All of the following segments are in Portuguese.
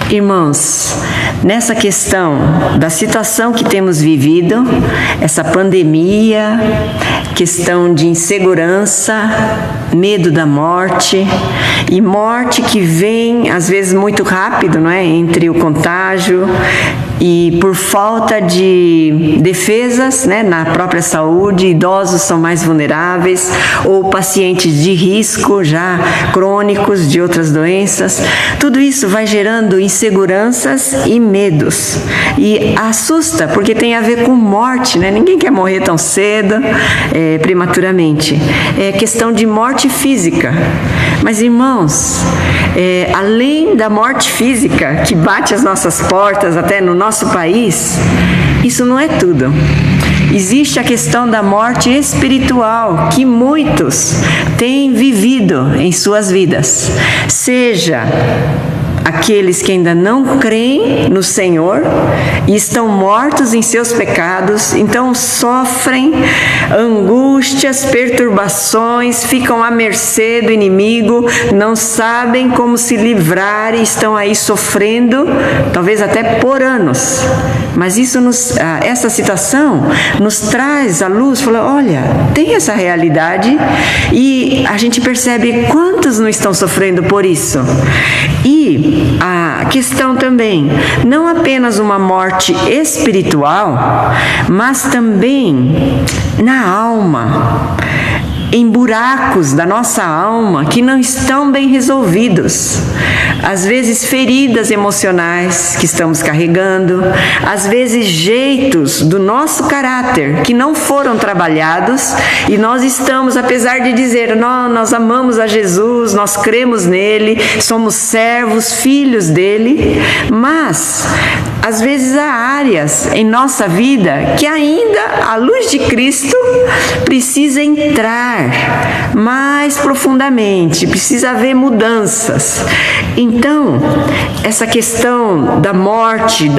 Irmãos, nessa questão da situação que temos vivido, essa pandemia, questão de insegurança, medo da morte, e morte que vem às vezes muito rápido, não é? Entre o contágio e por falta de defesas, né, na própria saúde, idosos são mais vulneráveis, ou pacientes de risco já crônicos de outras doenças. Tudo isso vai gerando inseguranças e medos, e assusta porque tem a ver com morte, né? Ninguém quer morrer tão cedo, prematuramente. É questão de morte física. Mas, irmãos, além da morte física que bate às nossas portas, até no nosso país, isso não é tudo. Existe a questão da morte espiritual que muitos têm vivido em suas vidas. Seja aqueles que ainda não creem no Senhor e estão mortos em seus pecados, então sofrem angústias, perturbações, ficam à mercê do inimigo, não sabem como se livrar e estão aí sofrendo, talvez até por anos. Mas essa situação nos traz à luz, fala, olha, tem essa realidade, e a gente percebe quantos não estão sofrendo por isso. E a questão também, não apenas uma morte espiritual, mas também na alma, em buracos da nossa alma que não estão bem resolvidos. Às vezes feridas emocionais que estamos carregando, às vezes jeitos do nosso caráter que não foram trabalhados, e nós estamos, apesar de dizer, nós amamos a Jesus, nós cremos nele, somos servos, filhos dele, mas às vezes há áreas em nossa vida que ainda a luz de Cristo precisa entrar mais profundamente, precisa haver mudanças. Então, essa questão da morte,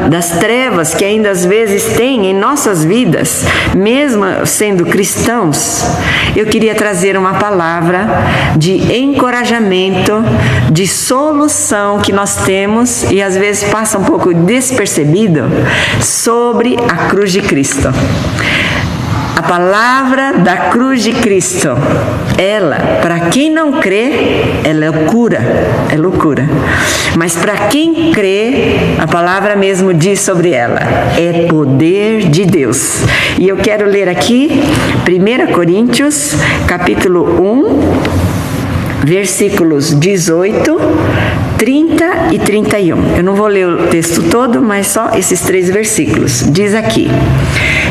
das trevas que ainda às vezes tem em nossas vidas, mesmo sendo cristãos, eu queria trazer uma palavra de encorajamento, de solução que nós temos e às vezes passa um pouco despercebido sobre a cruz de Cristo. A palavra da cruz de Cristo, ela, para quem não crê, ela é loucura. Mas para quem crê, a palavra mesmo diz sobre ela, é poder de Deus. E eu quero ler aqui 1 Coríntios, capítulo 1, versículos 18, 30 e 31. Eu não vou ler o texto todo, mas só esses 3 versículos. Diz aqui: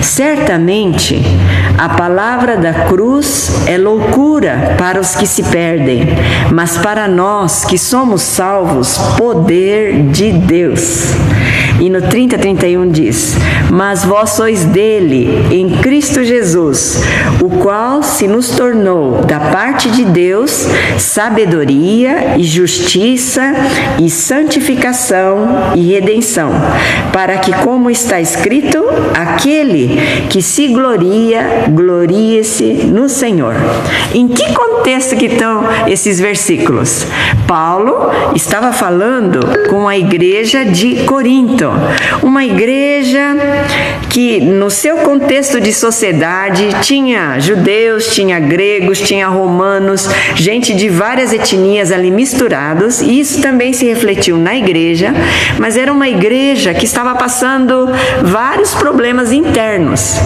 certamente a palavra da cruz é loucura para os que se perdem, mas para nós que somos salvos, poder de Deus. E no 30, 31 diz: mas vós sois dele, em Cristo Jesus, o qual se nos tornou da parte de Deus sabedoria e justiça e santificação e redenção, para que, como está escrito, aquele que se gloria, glorie-se no Senhor. Em que contexto que estão esses versículos? Paulo estava falando com a igreja de Corinto, uma igreja que no seu contexto de sociedade tinha judeus, tinha gregos, tinha romanos, gente de várias etnias ali misturados, e isso também se refletiu na igreja, mas era uma igreja que estava passando vários problemas internos,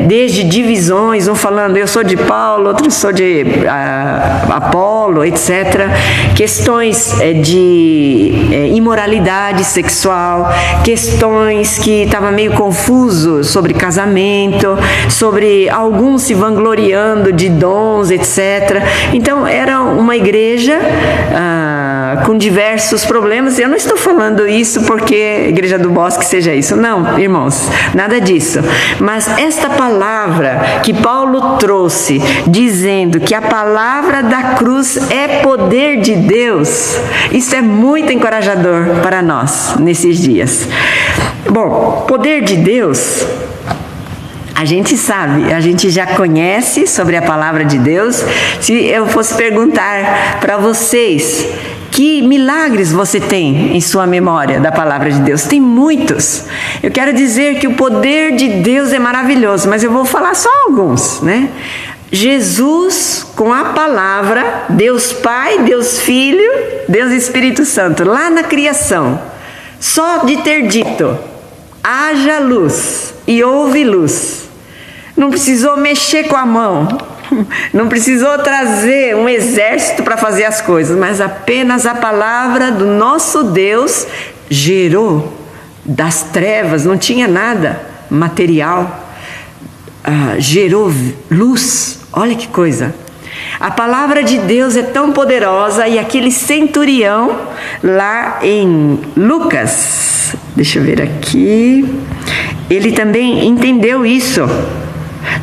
desde divisões, um falando eu sou de Paulo, outro sou de Apolo, etc. Questões de imoralidade sexual, questões que estava meio confuso sobre casamento, sobre alguns se vangloriando de dons, etc. Então era uma igreja com diversos problemas. Eu não estou falando isso porque a Igreja do Bosque seja isso, não, irmãos, nada disso. Mas esta palavra que Paulo trouxe, dizendo que a palavra da cruz é poder de Deus, isso é muito encorajador para nós nesses dias. Bom, poder de Deus, a gente sabe, a gente já conhece sobre a palavra de Deus. Se eu fosse perguntar para vocês, Que milagres você tem em sua memória da palavra de Deus? Tem muitos. Eu quero dizer que o poder de Deus é maravilhoso, mas eu vou falar só alguns, né? Jesus com a palavra, Deus Pai, Deus Filho, Deus Espírito Santo, lá na criação, só de ter dito, haja luz e houve luz. Não precisou mexer com a mão, não precisou trazer um exército para fazer as coisas, mas apenas a palavra do nosso Deus gerou das trevas, não tinha nada material, gerou luz. Olha que coisa. A palavra de Deus é tão poderosa, e aquele centurião lá em Lucas, deixa eu ver aqui, ele também entendeu isso.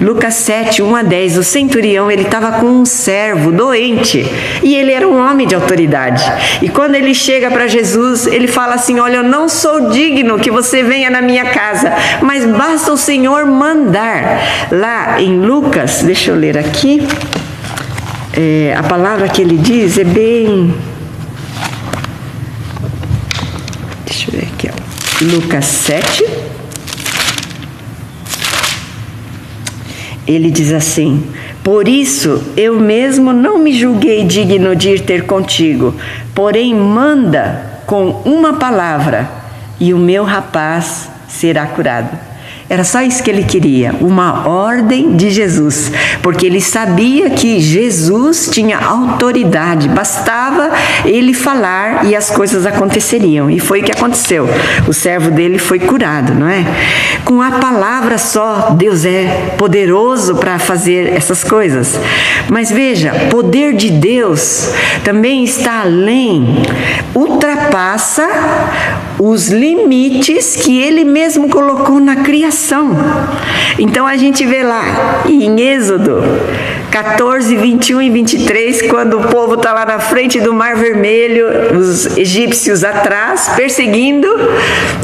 Lucas 7, 1 a 10, o centurião, ele estava com um servo doente, e ele era um homem de autoridade, e quando ele chega para Jesus, ele fala assim, olha, eu não sou digno que você venha na minha casa, mas basta o Senhor mandar. Lá em Lucas, deixa eu ler aqui, a palavra que ele diz é bem, deixa eu ver aqui, ó. Lucas 7, ele diz assim, por isso eu mesmo não me julguei digno de ir ter contigo, porém manda com uma palavra e o meu rapaz será curado. Era só isso que ele queria, uma ordem de Jesus, porque ele sabia que Jesus tinha autoridade, bastava ele falar e as coisas aconteceriam, e foi o que aconteceu. O servo dele foi curado, não é? Com a palavra só, Deus é poderoso para fazer essas coisas. Mas veja, o poder de Deus também está além, ultrapassa os limites que ele mesmo colocou na criação. Então a gente vê lá em Êxodo 14, 21 e 23, quando o povo está lá na frente do Mar Vermelho, os egípcios atrás, perseguindo,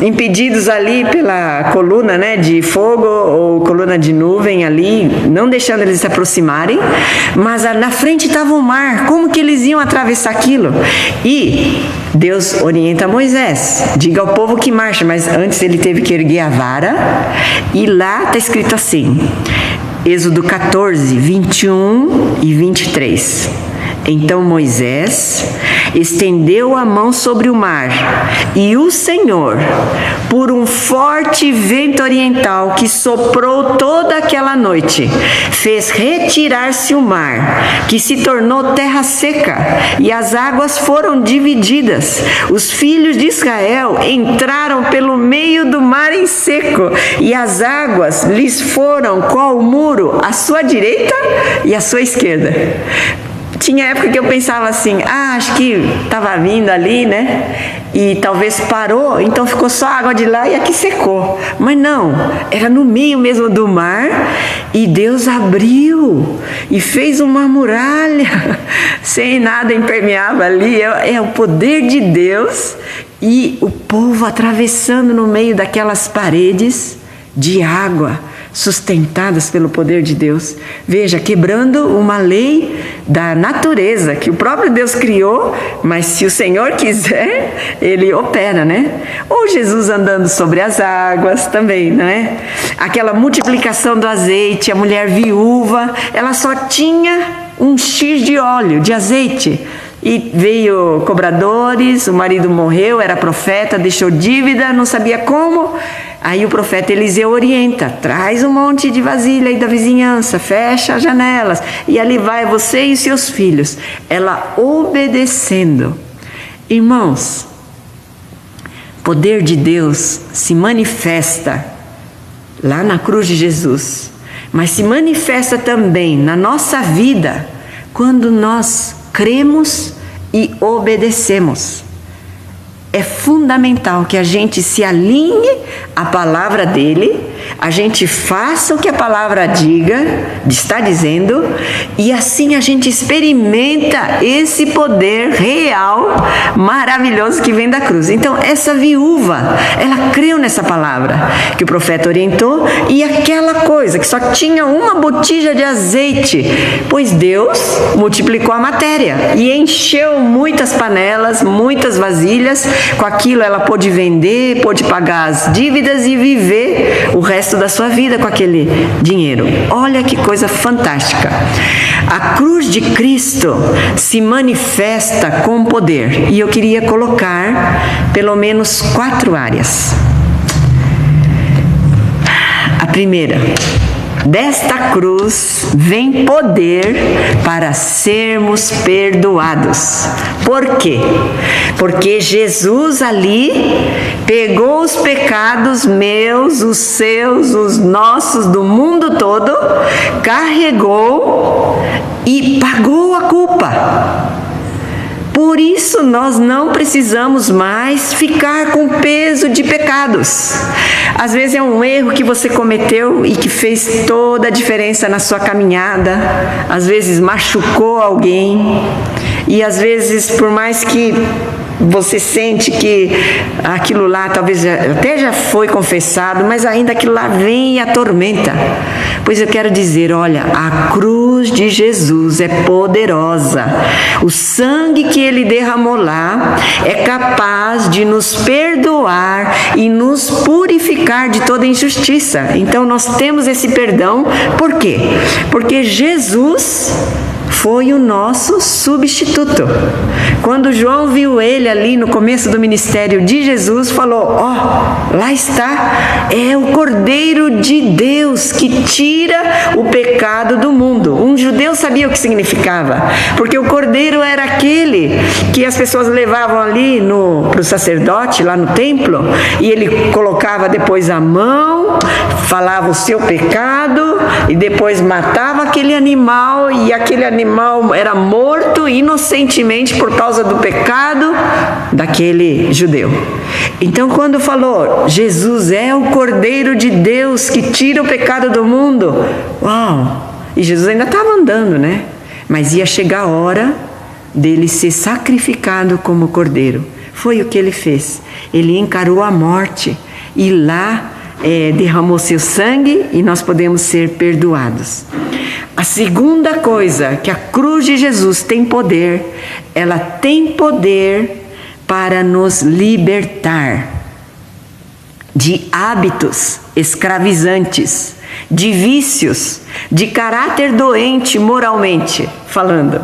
impedidos ali pela coluna, né, de fogo ou coluna de nuvem ali, não deixando eles se aproximarem, mas na frente estava o mar, como que eles iam atravessar aquilo? E Deus orienta Moisés, diga ao povo que marcha, mas antes ele teve que erguer a vara, e lá está escrito assim, Êxodo 14, 21 e 23. Então Moisés estendeu a mão sobre o mar, e o Senhor, por um forte vento oriental que soprou toda aquela noite, fez retirar-se o mar, que se tornou terra seca, e as águas foram divididas. Os filhos de Israel entraram pelo meio do mar em seco, e as águas lhes foram qual o muro, à sua direita e à sua esquerda. Tinha época que eu pensava assim, acho que estava vindo ali, né? E talvez parou, então ficou só a água de lá e aqui secou. Mas não, era no meio mesmo do mar, e Deus abriu e fez uma muralha, sem nada impermeável ali. É o poder de Deus, e o povo atravessando no meio daquelas paredes de água, sustentadas pelo poder de Deus. Veja, quebrando uma lei da natureza que o próprio Deus criou, mas se o Senhor quiser, Ele opera, né? Ou Jesus andando sobre as águas também, não é? Aquela multiplicação do azeite, a mulher viúva, ela só tinha um X de óleo, de azeite. E veio cobradores, o marido morreu, era profeta, deixou dívida, não sabia como. Aí o profeta Eliseu orienta, traz um monte de vasilha aí da vizinhança, fecha as janelas, e ali vai você e seus filhos. Ela obedecendo. Irmãos, o poder de Deus se manifesta lá na cruz de Jesus, mas se manifesta também na nossa vida quando nós cremos e obedecemos. É fundamental que a gente se alinhe à palavra dele, a gente faça o que a palavra está dizendo, e assim a gente experimenta esse poder real, maravilhoso que vem da cruz. Então, essa viúva, ela creu nessa palavra que o profeta orientou, e aquela coisa que só tinha uma botija de azeite, pois Deus multiplicou a matéria e encheu muitas panelas, muitas vasilhas. Com aquilo ela pôde vender, pôde pagar as dívidas e viver o resto da sua vida com aquele dinheiro. Olha que coisa fantástica. A cruz de Cristo se manifesta com poder, e eu queria colocar pelo menos 4 áreas. A primeira: desta cruz vem poder para sermos perdoados. Por quê? Porque Jesus ali pegou os pecados meus, os seus, os nossos, do mundo todo, carregou e pagou a culpa. Por isso nós não precisamos mais ficar com peso de pecados. Às vezes é um erro que você cometeu e que fez toda a diferença na sua caminhada. Às vezes machucou alguém. E às vezes, por mais que você sente que aquilo lá talvez até já foi confessado, mas ainda aquilo lá vem e atormenta. Pois eu quero dizer, olha, a cruz de Jesus é poderosa. O sangue que Ele derramou lá é capaz de nos perdoar e nos purificar de toda injustiça. Então nós temos esse perdão. Por quê? Porque Jesus foi o nosso substituto. Quando João viu ele ali no começo do ministério de Jesus, falou: ó, lá está, é o Cordeiro de Deus que tira o pecado do mundo. Um judeu sabia o que significava, porque o Cordeiro era aquele que as pessoas levavam ali para o sacerdote, lá no templo, e ele colocava depois a mão, falava o seu pecado, e depois matava aquele animal, e aquele animal era morto inocentemente por causa do pecado daquele judeu. Então, quando falou Jesus é o Cordeiro de Deus que tira o pecado do mundo, uau! E Jesus ainda estava andando, né? Mas ia chegar a hora dele ser sacrificado como cordeiro. Foi o que ele fez. Ele encarou a morte e lá derramou seu sangue, e nós podemos ser perdoados. A segunda coisa que a cruz de Jesus tem poder, ela tem poder para nos libertar de hábitos escravizantes, de vícios, de caráter doente moralmente falando.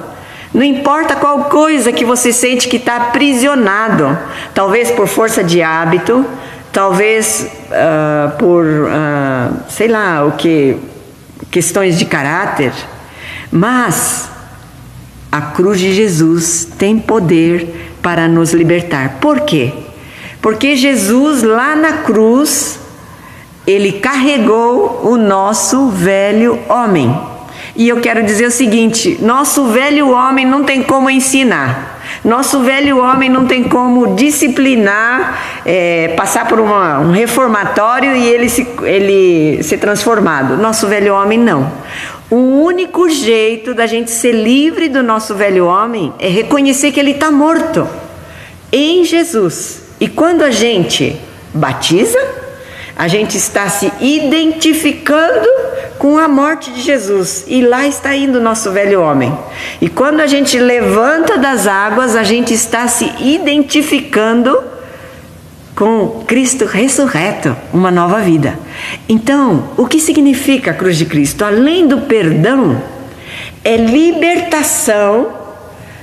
Não importa qual coisa que você sente que está aprisionado, talvez por força de hábito, talvez por, sei lá o que, questões de caráter, mas a cruz de Jesus tem poder para nos libertar. Por quê? Porque Jesus lá na cruz, Ele carregou o nosso velho homem. E eu quero dizer o seguinte: nosso velho homem não tem como ensinar. Nosso velho homem não tem como disciplinar, passar por um reformatório e ele ser transformado. Nosso velho homem não. O único jeito da gente ser livre do nosso velho homem é reconhecer que ele está morto em Jesus. E quando a gente batiza, a gente está se identificando com a morte de Jesus, e lá está indo o nosso velho homem. E quando a gente levanta das águas, a gente está se identificando com Cristo ressurreto, uma nova vida. Então, o que significa a cruz de Cristo? Além do perdão, é libertação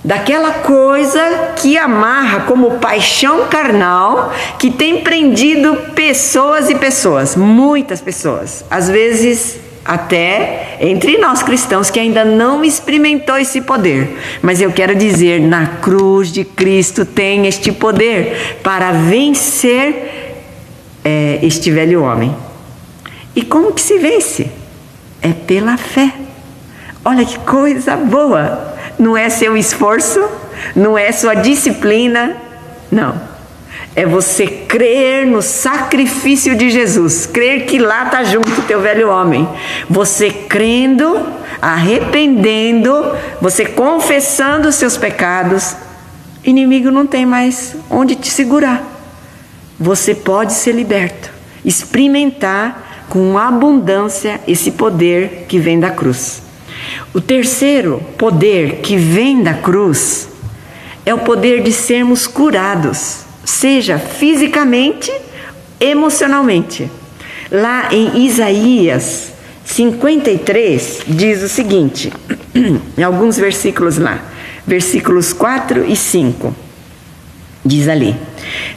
daquela coisa que amarra como paixão carnal, que tem prendido pessoas e pessoas, muitas pessoas, às vezes até entre nós cristãos que ainda não experimentou esse poder. Mas eu quero dizer, na cruz de Cristo tem este poder para vencer este velho homem. E como que se vence? É pela fé. Olha que coisa boa! Não é seu esforço, não é sua disciplina, não. É você crer no sacrifício de Jesus, crer que lá está junto o teu velho homem. Você crendo, arrependendo, você confessando os seus pecados, inimigo não tem mais onde te segurar. Você pode ser liberto, experimentar com abundância esse poder que vem da cruz. O terceiro poder que vem da cruz é o poder de sermos curados, seja fisicamente, emocionalmente. Lá em Isaías 53 diz o seguinte, em alguns versículos lá, versículos 4 e 5, diz ali: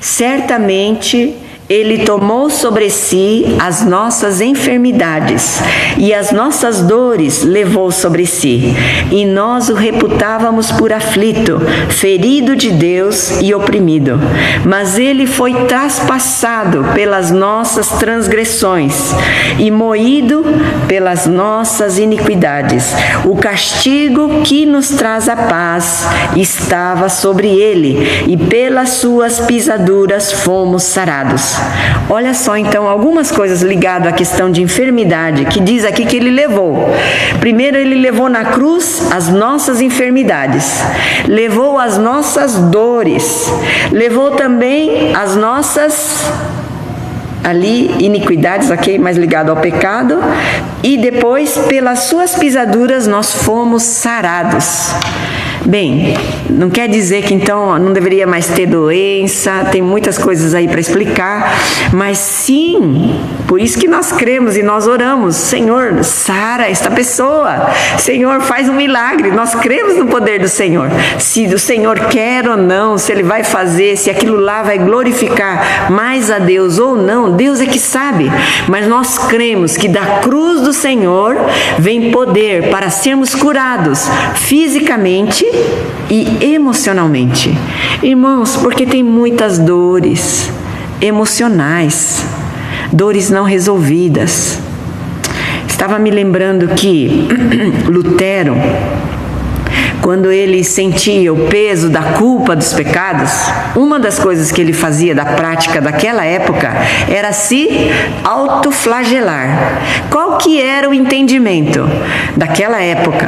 certamente Ele tomou sobre si as nossas enfermidades e as nossas dores levou sobre si, e nós o reputávamos por aflito, ferido de Deus e oprimido. Mas ele foi traspassado pelas nossas transgressões e moído pelas nossas iniquidades. O castigo que nos traz a paz estava sobre ele, e pelas suas pisaduras fomos sarados. Olha só então algumas coisas ligadas à questão de enfermidade que diz aqui que ele levou. Primeiro, ele levou na cruz as nossas enfermidades, levou as nossas dores, levou também as nossas iniquidades, ok? Mais ligado ao pecado, e depois pelas suas pisaduras nós fomos sarados. Bem, não quer dizer que então não deveria mais ter doença, tem muitas coisas aí para explicar, mas sim, por isso que nós cremos e nós oramos: Senhor, sara esta pessoa, Senhor, faz um milagre. Nós cremos no poder do Senhor, se o Senhor quer ou não, se Ele vai fazer, se aquilo lá vai glorificar mais a Deus ou não, Deus é que sabe, mas nós cremos que da cruz do Senhor vem poder para sermos curados fisicamente e emocionalmente. Irmãos, porque tem muitas dores emocionais, dores não resolvidas. Estava me lembrando que Lutero, quando ele sentia o peso da culpa dos pecados, uma das coisas que ele fazia da prática daquela época era se autoflagelar. Qual que era o entendimento daquela época?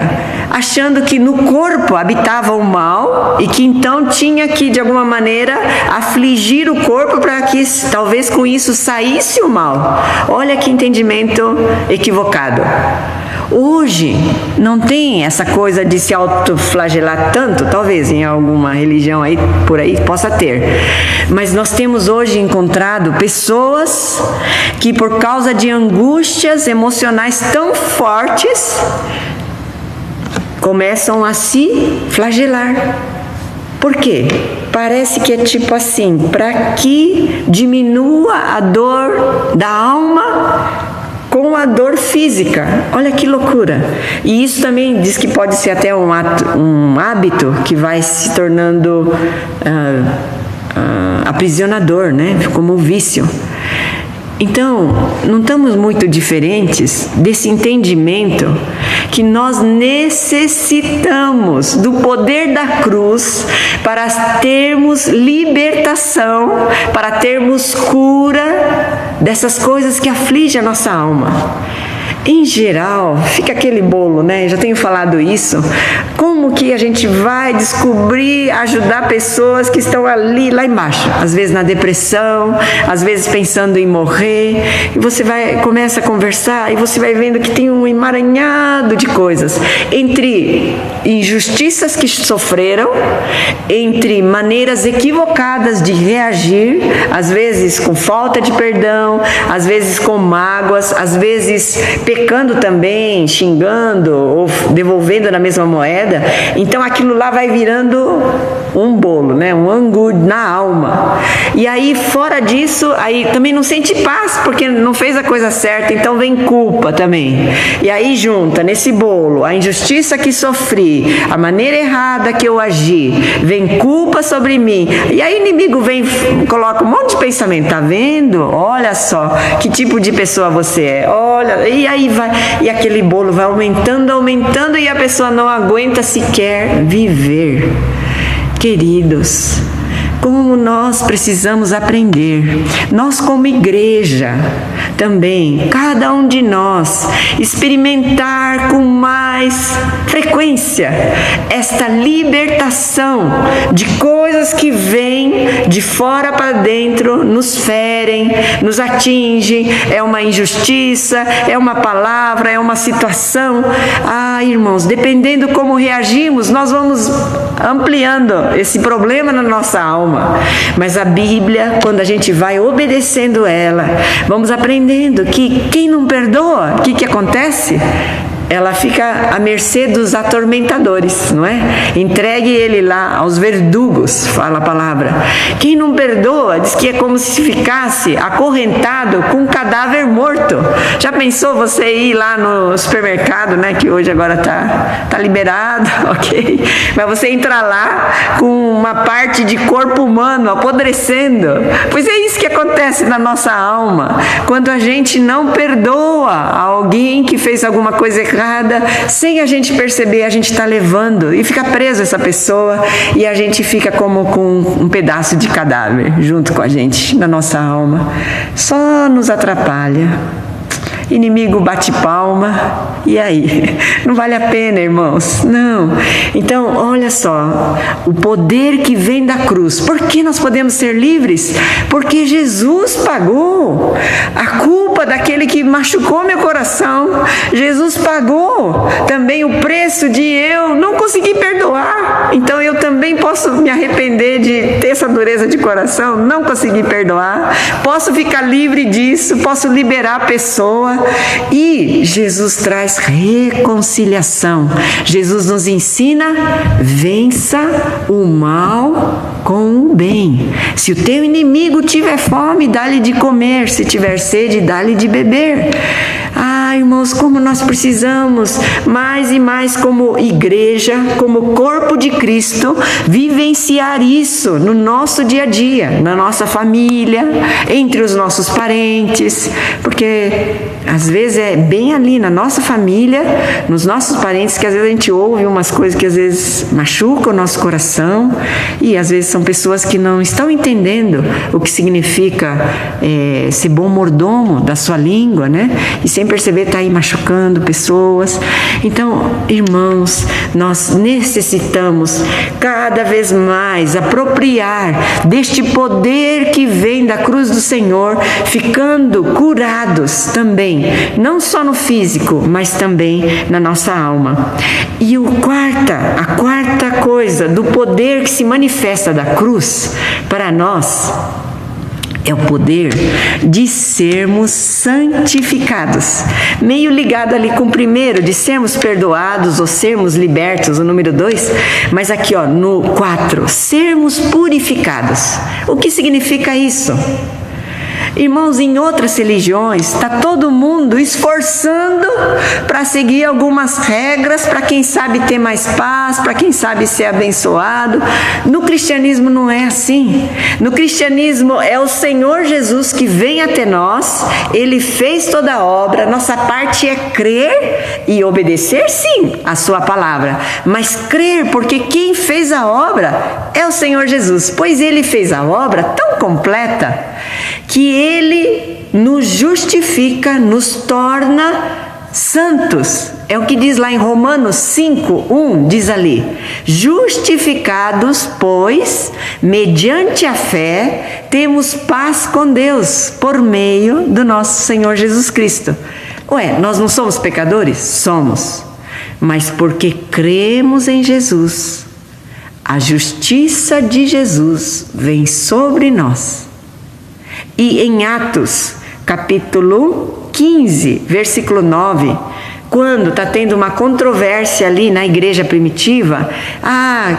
Achando que no corpo habitava o mal e que então tinha que, de alguma maneira, afligir o corpo para que talvez com isso saísse o mal. Olha que entendimento equivocado. Hoje não tem essa coisa de se autoflagelar tanto, talvez em alguma religião aí por aí possa ter, mas nós temos hoje encontrado pessoas que, por causa de angústias emocionais tão fortes, começam a se flagelar. Por quê? Parece que é tipo assim, para que diminua a dor da alma com a dor física. Olha que loucura. E isso também diz que pode ser até um hábito que vai se tornando aprisionador, né? Como um vício. Então, não estamos muito diferentes desse entendimento que nós necessitamos do poder da cruz para termos libertação, para termos cura dessas coisas que afligem a nossa alma. Em geral, fica aquele bolo, né? Já tenho falado isso. Como que a gente vai descobrir, ajudar pessoas que estão ali, lá embaixo? Às vezes na depressão, às vezes pensando em morrer. E você começa a conversar e você vai vendo que tem um emaranhado de coisas. Entre injustiças que sofreram, entre maneiras equivocadas de reagir, às vezes com falta de perdão, às vezes com mágoas, às vezes pecando também, xingando ou devolvendo na mesma moeda. Então aquilo lá vai virando um bolo, né? Um angu na alma. E aí, fora disso, aí também não sente paz porque não fez a coisa certa, então vem culpa também. E aí junta nesse bolo a injustiça que sofri, a maneira errada que eu agi, vem culpa sobre mim. E aí o inimigo vem, coloca um monte de pensamento. Tá vendo? Olha só que tipo de pessoa você é. Olha, e aí vai, e aquele bolo vai aumentando, aumentando, e a pessoa não aguenta sequer viver. Queridos, como nós precisamos aprender. Nós como igreja também, cada um de nós, experimentar com mais frequência esta libertação de coisas que vêm de fora para dentro, nos ferem, nos atingem, é uma injustiça, é uma palavra, é uma situação. Irmãos, dependendo como reagimos, nós vamos ampliando esse problema na nossa alma. Mas a Bíblia, quando a gente vai obedecendo ela, vamos aprendendo que quem não perdoa, o que acontece? Ela fica à mercê dos atormentadores, não é? Entregue ele lá aos verdugos, fala a palavra. Quem não perdoa, diz que é como se ficasse acorrentado com um cadáver morto. Já pensou você ir lá no supermercado, né? Que hoje agora tá liberado, ok? Mas você entrar lá com uma parte de corpo humano apodrecendo. Pois é isso que acontece na nossa alma. Quando a gente não perdoa alguém que fez alguma coisa errada, sem a gente perceber, a gente está levando e fica preso essa pessoa e a gente fica como com um pedaço de cadáver junto com a gente na nossa alma. Só nos atrapalha. Inimigo bate palma, e aí? Não vale a pena, irmãos? Não. Então, olha só, o poder que vem da cruz. Por que nós podemos ser livres? Porque Jesus pagou a culpa daquele que machucou meu coração. Jesus pagou também o preço de eu não conseguir perdoar. Então, eu também posso me arrepender de ter essa dureza de coração, não conseguir perdoar. Posso ficar livre disso, posso liberar a pessoa. E Jesus traz reconciliação. Jesus nos ensina: vença o mal com o bem. Se o teu inimigo tiver fome, dá-lhe de comer. Se tiver sede, dá-lhe de beber. Irmãos, como nós precisamos mais e mais como igreja, como corpo de Cristo, vivenciar isso no nosso dia a dia, na nossa família, entre os nossos parentes, porque às vezes é bem ali na nossa família, nos nossos parentes, que às vezes a gente ouve umas coisas que às vezes machucam o nosso coração, e às vezes são pessoas que não estão entendendo o que significa ser bom mordomo da sua língua, né? E sem perceber está aí machucando pessoas. Então, irmãos, nós necessitamos cada vez mais apropriar deste poder que vem da cruz do Senhor, ficando curados também, não só no físico, mas também na nossa alma. E a quarta coisa do poder que se manifesta da cruz para nós é o poder de sermos santificados. Meio ligado ali com o primeiro, de sermos perdoados ou sermos libertos, o número 2. Mas aqui, no 4, sermos purificados. O que significa isso? Irmãos, em outras religiões, está todo mundo esforçando para seguir algumas regras, para quem sabe ter mais paz, para quem sabe ser abençoado. No cristianismo não é assim. No cristianismo é o Senhor Jesus que vem até nós, Ele fez toda a obra, nossa parte é crer e obedecer, sim, a sua palavra. Mas crer, porque quem fez a obra é o Senhor Jesus, pois Ele fez a obra tão completa que Ele nos justifica, nos torna santos. É o que diz lá em Romanos 5:1, diz ali: justificados, pois, mediante a fé, temos paz com Deus, por meio do nosso Senhor Jesus Cristo. Nós não somos pecadores? Somos. Mas porque cremos em Jesus, a justiça de Jesus vem sobre nós. E em Atos, capítulo 15, versículo 9, quando está tendo uma controvérsia ali na igreja primitiva,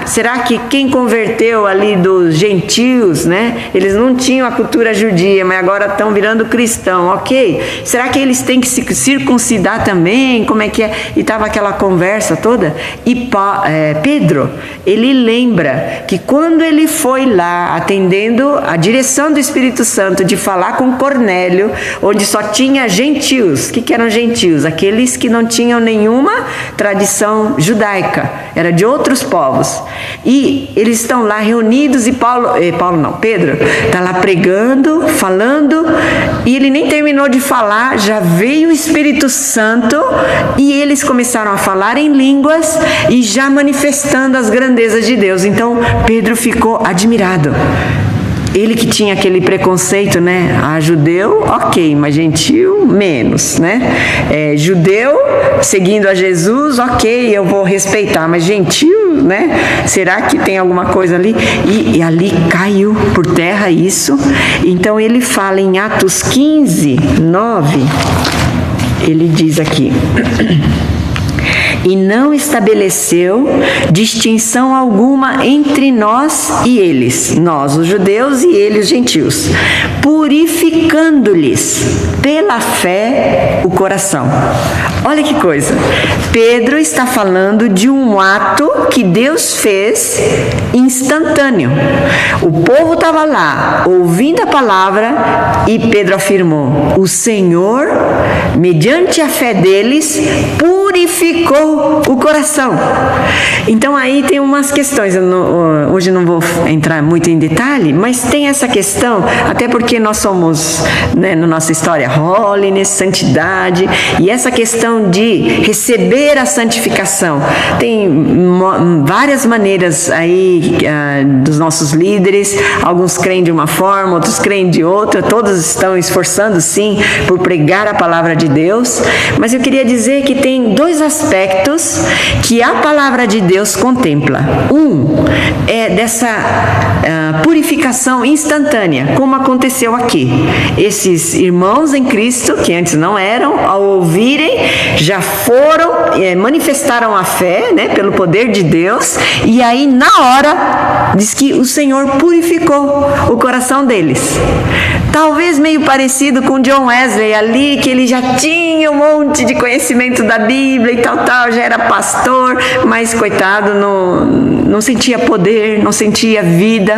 será que quem converteu ali dos gentios, né? Eles não tinham a cultura judia, mas agora estão virando cristão, ok? Será que eles têm que se circuncidar também? Como é que é? E estava aquela conversa toda. E Pedro, ele lembra que quando ele foi lá, atendendo a direção do Espírito Santo de falar com Cornélio, onde só tinha gentios. O que eram gentios? Aqueles que não tinham nenhuma tradição judaica, era de outros povos. E eles estão lá reunidos e Pedro está lá pregando, falando, e ele nem terminou de falar, já veio o Espírito Santo e eles começaram a falar em línguas e já manifestando as grandezas de Deus. Então Pedro ficou admirado. Ele que tinha aquele preconceito, né? Judeu, ok, mas gentil, menos, né? Judeu, seguindo a Jesus, ok, eu vou respeitar, mas gentil, né? Será que tem alguma coisa ali? E ali caiu por terra isso. Então ele fala em Atos 15, 9, ele diz aqui... E não estabeleceu distinção alguma entre nós e eles, nós os judeus e eles os gentios, purificando-lhes pela fé o coração. Olha que coisa, Pedro está falando de um ato que Deus fez instantâneo. O povo estava lá, ouvindo a palavra, e Pedro afirmou: o Senhor, mediante a fé deles, purificou o coração. Então aí tem umas questões, hoje não vou entrar muito em detalhe, mas tem essa questão, até porque nós somos, né, na nossa história, holiness, santidade, e essa questão de receber a santificação. Tem várias maneiras aí dos nossos líderes, alguns creem de uma forma, outros creem de outra, todos estão esforçando sim por pregar a palavra de Deus, mas eu queria dizer que tem dois aspectos que a palavra de Deus contempla. Um é dessa purificação instantânea, como aconteceu aqui. Esses irmãos em Cristo, que antes não eram, ao ouvirem, já foram, manifestaram a fé, né, pelo poder de Deus, e aí na hora diz que o Senhor purificou o coração deles. Talvez meio parecido com John Wesley ali, que ele já tinha um monte de conhecimento da Bíblia e tal, já era pastor, mas coitado, não sentia poder, não sentia vida.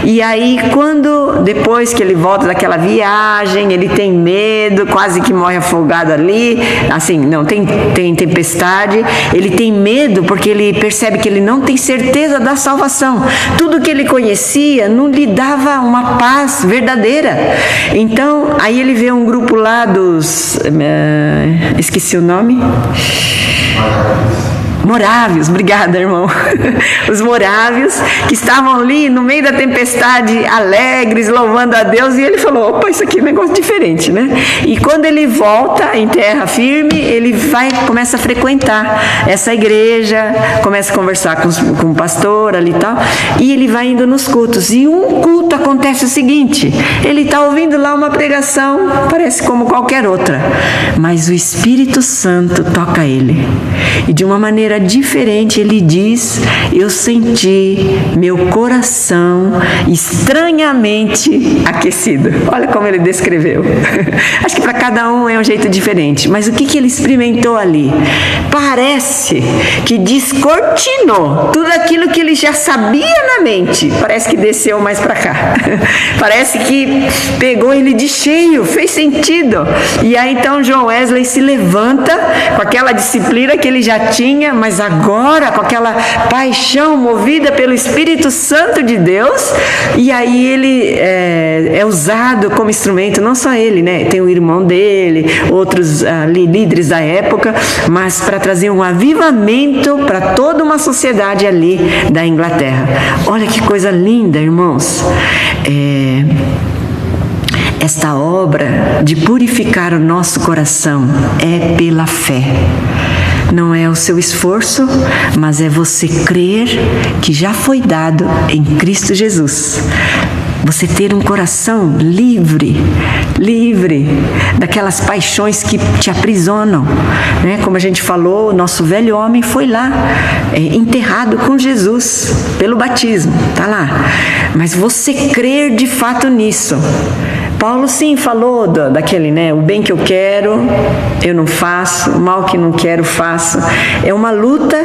E aí depois que ele volta daquela viagem, ele tem medo, quase que morre afogado ali, assim, não, tem tempestade, ele tem medo porque ele percebe que ele não tem certeza da salvação. Tudo que ele conhecia não lhe dava uma paz verdadeira. Então, aí ele vê um grupo lá dos... esqueci o nome... Morávios, obrigada, irmão. Os morávios que estavam ali no meio da tempestade, alegres, louvando a Deus, e ele falou: opa, isso aqui é um negócio diferente, né? E quando ele volta em terra firme, ele começa a frequentar essa igreja, começa a conversar com o pastor ali e tal, e ele vai indo nos cultos. E um culto acontece o seguinte: ele está ouvindo lá uma pregação, parece como qualquer outra, mas o Espírito Santo toca ele. E de uma maneira diferente ele diz: eu senti meu coração estranhamente aquecido. Olha como ele descreveu. Acho que para cada um é um jeito diferente, mas o que ele experimentou ali? Parece que descortinou tudo aquilo que ele já sabia na mente, parece que desceu mais para cá. Parece que pegou ele de cheio, fez sentido. E aí então John Wesley se levanta com aquela disciplina que ele já tinha, mas agora com aquela paixão movida pelo Espírito Santo de Deus, e aí ele é usado como instrumento, não só ele, né? Tem o irmão dele, outros líderes da época, mas para trazer um avivamento para toda uma sociedade ali da Inglaterra. Olha que coisa linda, irmãos. Esta obra de purificar o nosso coração é pela fé. Não é o seu esforço, mas é você crer que já foi dado em Cristo Jesus. Você ter um coração livre daquelas paixões que te aprisionam, né? Como a gente falou, o nosso velho homem foi lá, enterrado com Jesus pelo batismo, tá lá. Mas você crer de fato nisso. Paulo sim falou daquele, né? O bem que eu quero, eu não faço, o mal que não quero, faço. É uma luta,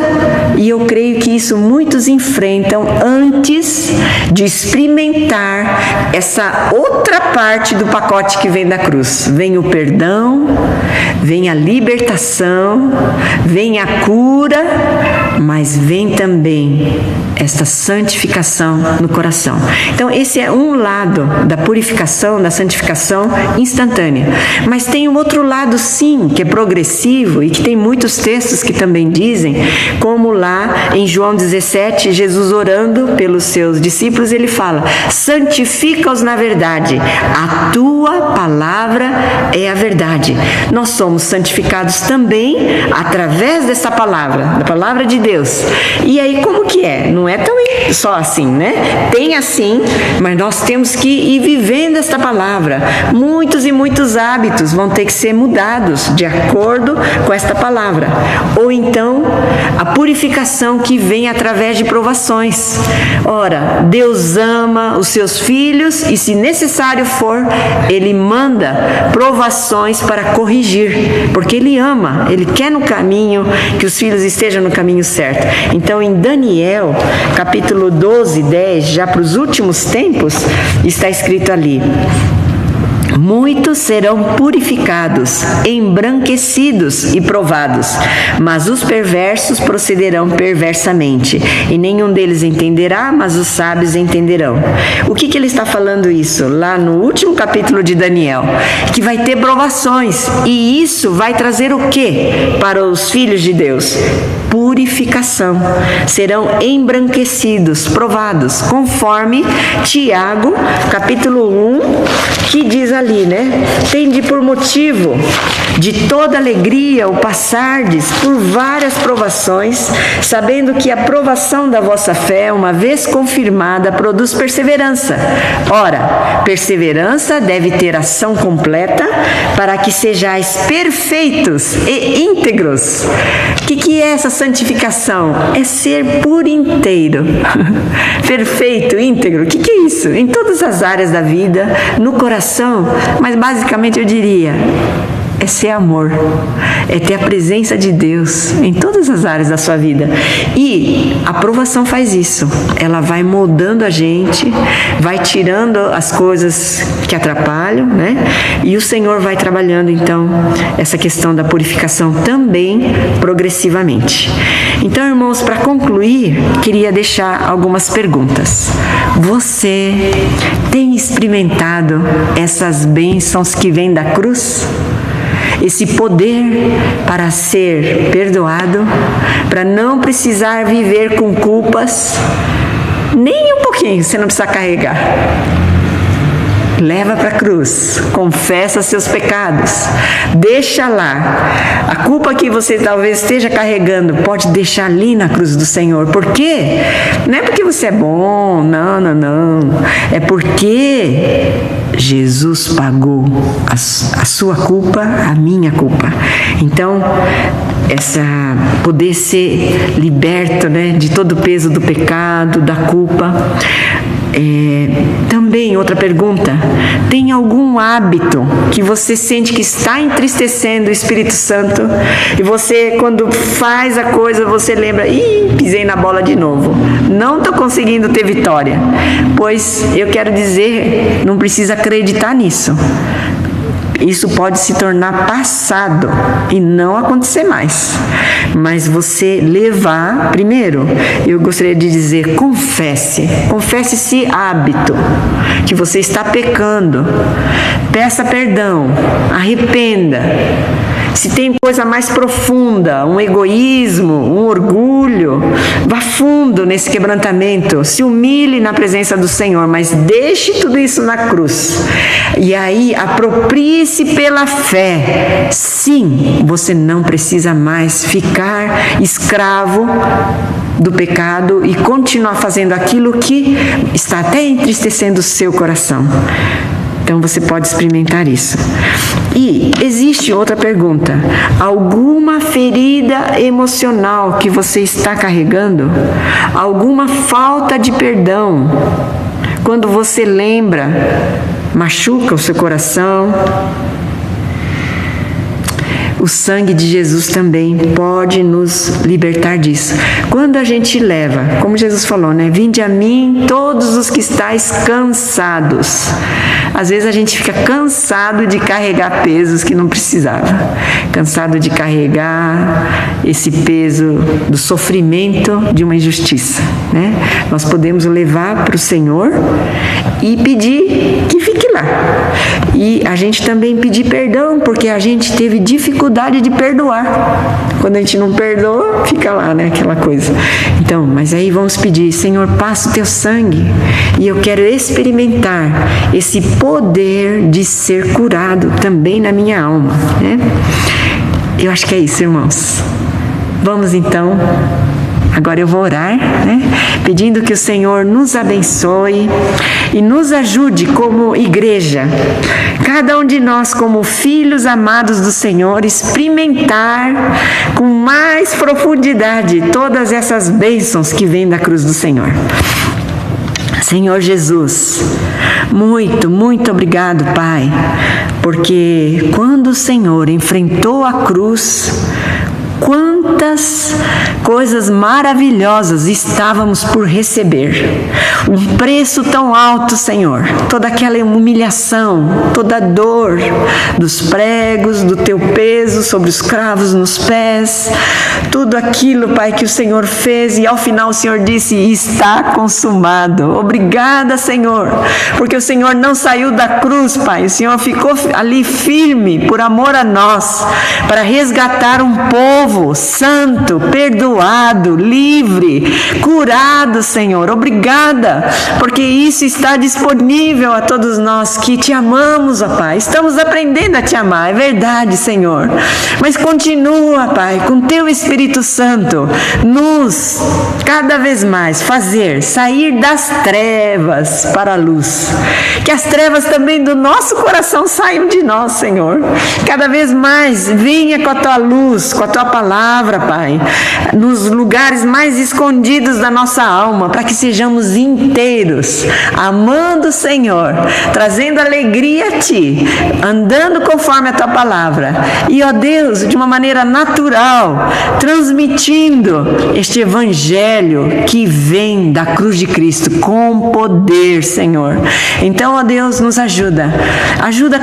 e eu creio que isso muitos enfrentam antes de experimentar essa outra parte do pacote que vem da cruz. Vem o perdão, vem a libertação, vem a cura, mas vem também esta santificação no coração. Então, esse é um lado da purificação, da santificação instantânea. Mas tem um outro lado, sim, que é progressivo e que tem muitos textos que também dizem, como lá em João 17, Jesus orando pelos seus discípulos, ele fala: santifica-os na verdade, a tua palavra é a verdade. Nós somos santificados também através dessa palavra, da palavra de Deus. E aí, como que é? Não é tão só assim, né? Tem assim, mas nós temos que ir vivendo esta palavra. Muitos e muitos hábitos vão ter que ser mudados de acordo com esta palavra. Ou então, a purificação que vem através de provações. Ora, Deus ama os seus filhos e, se necessário for, Ele manda provações para corrigir, porque Ele ama, Ele quer no caminho, que os filhos estejam no caminho certo. Então, em Daniel, capítulo 12, 10, já para os últimos tempos, está escrito ali: muitos serão purificados, embranquecidos e provados, mas os perversos procederão perversamente, e nenhum deles entenderá, mas os sábios entenderão. O que ele está falando isso? Lá no último capítulo de Daniel, que vai ter provações, e isso vai trazer o que para os filhos de Deus? Purificação. Serão embranquecidos, provados, conforme Tiago, capítulo 1, que diz ali, né? Tende por motivo de toda alegria o passardes por várias provações, sabendo que a provação da vossa fé, uma vez confirmada, produz perseverança. Ora, perseverança deve ter ação completa, para que sejais perfeitos e íntegros. O que é essa santificação? É ser por inteiro. Perfeito, íntegro. O que é isso? Em todas as áreas da vida, no coração, mas basicamente eu diria, é ser amor, é ter a presença de Deus em todas as áreas da sua vida. E a provação faz isso, ela vai moldando a gente, vai tirando as coisas que atrapalham, né? E o Senhor vai trabalhando então essa questão da purificação também progressivamente. Então, irmãos, para concluir, queria deixar algumas perguntas. Você tem experimentado essas bênçãos que vêm da cruz? Esse poder para ser perdoado, para não precisar viver com culpas, nem um pouquinho, você não precisa carregar. Leva para a cruz, confessa seus pecados, deixa lá. A culpa que você talvez esteja carregando, pode deixar ali na cruz do Senhor. Por quê? Não é porque você é bom, não. É porque Jesus pagou a sua culpa, a minha culpa. Então, poder ser liberto, né, de todo o peso do pecado, da culpa. Também outra pergunta: tem algum hábito que você sente que está entristecendo o Espírito Santo e você, quando faz a coisa, você lembra: pisei na bola de novo, não estou conseguindo ter vitória? Pois eu quero dizer, não precisa acreditar nisso. Isso pode se tornar passado e não acontecer mais. Mas você levar, primeiro, eu gostaria de dizer, confesse esse hábito que você está pecando. Peça perdão, arrependa. Se tem coisa mais profunda, um egoísmo, um orgulho, vá fundo nesse quebrantamento, se humilhe na presença do Senhor, mas deixe tudo isso na cruz. E aí, aproprie-se pela fé. Sim, você não precisa mais ficar escravo do pecado e continuar fazendo aquilo que está até entristecendo o seu coração. Então você pode experimentar isso. E existe outra pergunta: alguma ferida emocional que você está carregando? Alguma falta de perdão? Quando você lembra, machuca o seu coração? o sangue de Jesus também pode nos libertar disso. Quando a gente leva, como Jesus falou, né? Vinde a mim todos os que estáis cansados. Às vezes a gente fica cansado de carregar pesos que não precisava. Cansado de carregar esse peso do sofrimento de uma injustiça, né? Nós podemos levar para o Senhor e pedir que fique lá. E a gente também pedir perdão, porque a gente teve dificuldade de perdoar. Quando a gente não perdoa, fica lá, né? Aquela coisa. Então, mas aí vamos pedir: Senhor, passa o teu sangue e eu quero experimentar esse poder de ser curado também na minha alma, né? Eu acho que é isso, irmãos. Vamos então. Agora eu vou orar, né? Pedindo que o Senhor nos abençoe e nos ajude como igreja, cada um de nós como filhos amados do Senhor, experimentar com mais profundidade todas essas bênçãos que vêm da cruz do Senhor. Senhor Jesus, muito, muito obrigado, Pai, porque quando o Senhor enfrentou a cruz, quantas coisas maravilhosas estávamos por receber. Um preço tão alto, Senhor. Toda aquela humilhação, toda a dor dos pregos, do teu peso sobre os cravos nos pés. Tudo aquilo, Pai, que o Senhor fez e ao final o Senhor disse: está consumado. Obrigada, Senhor, porque o Senhor não saiu da cruz, Pai. O Senhor ficou ali firme por amor a nós, para resgatar um povo santo, perdoado, livre, curado, Senhor. Obrigada, porque isso está disponível a todos nós que te amamos, ó Pai. Estamos aprendendo a te amar, é verdade, Senhor. Mas continua, Pai, com teu Espírito Santo, nos cada vez mais fazer sair das trevas para a luz. Que as trevas também do nosso coração saiam de nós, Senhor. Cada vez mais venha com a tua luz, com a tua palavra, Pai, nos lugares mais escondidos da nossa alma, para que sejamos inteiros, amando o Senhor, trazendo alegria a Ti, andando conforme a Tua palavra e, ó Deus, de uma maneira natural, transmitindo este Evangelho que vem da cruz de Cristo com poder, Senhor. Então, ó Deus, nos ajuda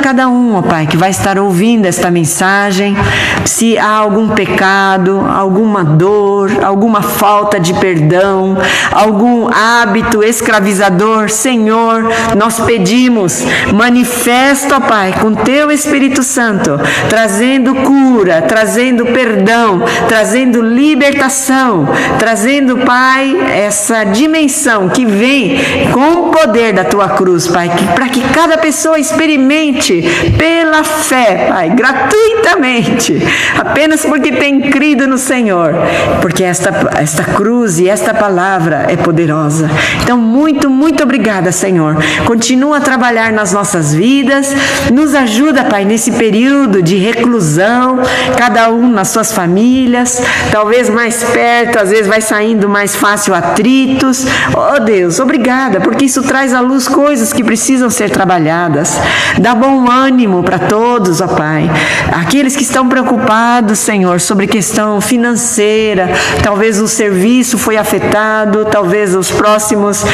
cada um, ó Pai, que vai estar ouvindo esta mensagem. Se há algum pecado, alguma dor, alguma falta de perdão, algum hábito escravizador, Senhor, nós pedimos, manifesta, ó Pai, com teu Espírito Santo, trazendo cura, trazendo perdão, trazendo libertação, trazendo, Pai, essa dimensão que vem com o poder da tua cruz, Pai, para que cada pessoa experimente pela fé, Pai, gratuitamente, apenas porque tem crido no Senhor, porque esta cruz e esta palavra é poderosa. Então, muito, muito obrigada, Senhor. Continua a trabalhar nas nossas vidas, nos ajuda, Pai, nesse período de reclusão, cada um nas suas famílias, talvez mais perto, às vezes vai saindo mais fácil atritos. Oh Deus, obrigada, porque isso traz à luz coisas que precisam ser trabalhadas. Dá bom ânimo para todos, ó Pai. Aqueles que estão preocupados, Senhor, sobre questão financeira, talvez o serviço foi afetado, talvez os próximos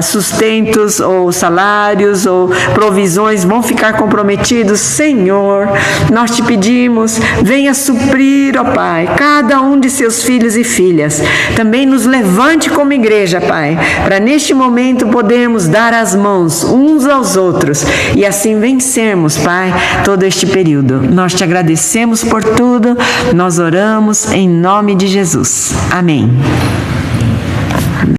sustentos ou salários ou provisões vão ficar comprometidos. Senhor, nós te pedimos, venha suprir, ó Pai, cada um de seus filhos e filhas. Também nos levante como igreja, Pai, para neste momento podermos dar as mãos uns aos outros e assim vencermos, Pai, todo este período. Nós te agradecemos por tudo, nós oramos em nome de Jesus. Amém.